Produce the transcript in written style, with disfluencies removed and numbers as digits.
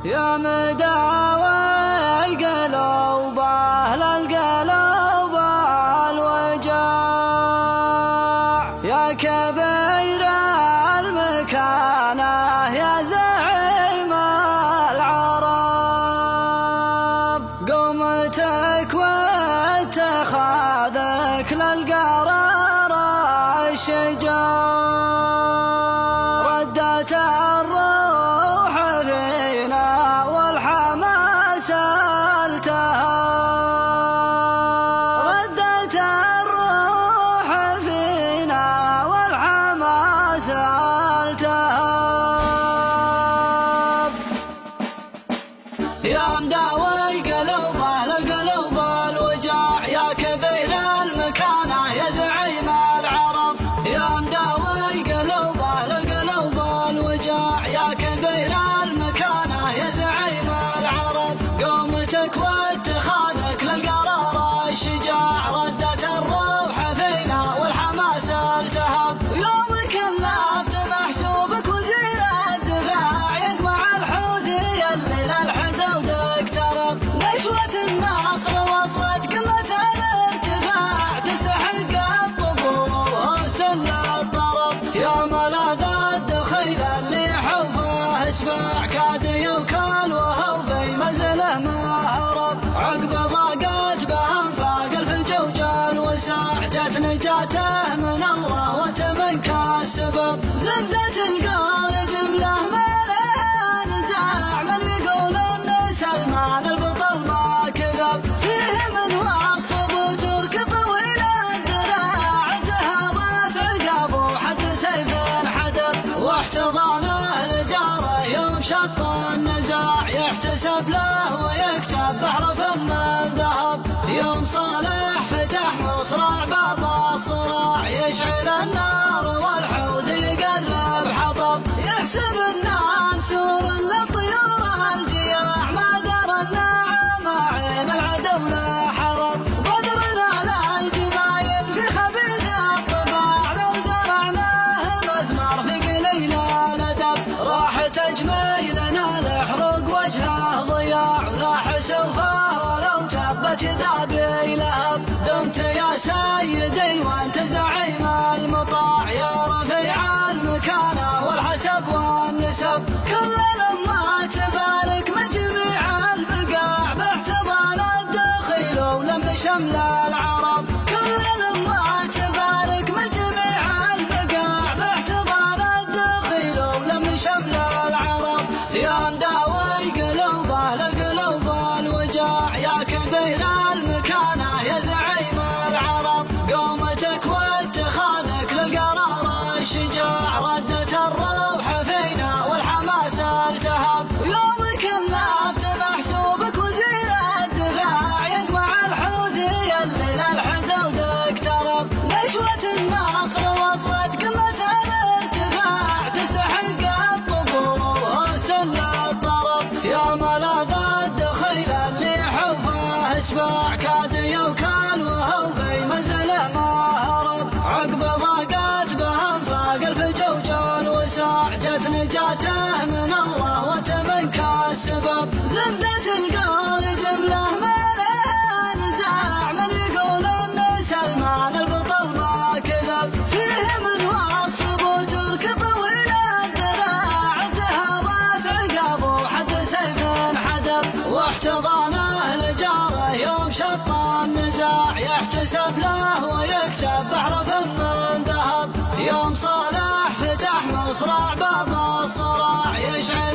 يا مداوي قلوب أهل القلوب الوجاع، يا كبير المكانة يا زعيم العرب، قومتك واتخاذك للقرار الشجاع، ردت الروح فينا والحماس التهاب، ردت الروح فينا والحماس التهاب. يا مداوي قلوب أهل القلوب الوجاع، يا كبير المكانة يا زعيم العرب، يا مداوي قلوب أهل القلوب الوجاع، يا كبير المكانة يا زعيم العرب، قومتك واتخاذك للقرار الشجاع، ردت الروح فينا والحماس التهاب، يوم كلفت محسوبك وزير الدفاع، يجمع الحوثي اللي للحدود اقترب، نشوة النصر وصلت قمة الارتفاع، تستحق الطبول وسل الطرب، يا ملاذ الدخيل اللي حوفه اشباع، كاد يوكل وهو في منزله ما هرب، عقب ضاقت بأنفاق الفجوج الوساع، جت نجاته من الله وتمنك السبب، زبدة القول جملة ما لها نزاع، من يقول ان سلمان البطل ما كذب، فيه من وصف بوترك طويل الذراع، انتهضت عقابه حد سيف حدب، واحتضانه لجاره يوم شط النزاع، يحتسب له ويكتب بحرف من ذهب، يوم صالح فتح مصراع باب الصراع، يشعل النار والحوثي يقرب حطب، يحسب النار سور للطيور الجياع، ما درى الناعم عين العدو لا حرب، بدرنا للجباين في خبيث الطباع، لو زرعناه مثمر في قليل الادب، راح تجميلنا لحرق وجهه ضياع، ولا حسوفه ولو تبت ذابي لهب، دمت يا سيدي وانت زعيم المطاع، يا رفيع المكانة والحسب والنسب، كل الأمة تبارك من جميع البقاع، باحتضان الدخيل ولم شمل العرب، كل الأمة تبارك من جميع البقاع، باحتضان الدخيل ولم شمل العرب، يا مداوي قلوب أهل القلوب الوجاع، يا كبير المكانة يا زعيم العرب، قومتك واتخاذك للقرار الشجاع، ردت الروح فينا والحماس التهاب، يوم كلفت محسوبك وزير الدفاع، يجمع الحوثي اللي للحدود اقترب، نشوة النصر وصلت قمة الارتفاع، تستحق الطبول وسل الطرب، يا ملاذ الدخيل اللي حوفه اشباع، كاد يوكل وهو في منزله ما هرب، عقب ضاقت بأنفاق الفجوج الوساع، جت نجاته من الله وتمنك السبب، زبدة القول جملة ما لها نزاع، من يقول ان سلمان البطل ما كذب، فيه من وصف بوترك طويل الذراع، انتهضت عقابه حد سيف حدب، واحتضانه لجاره يوم شط النزاع، يحتسب له ويكتب بحرف من ذهب، يوم صالح فتح مصراع باب الصراع، يشعل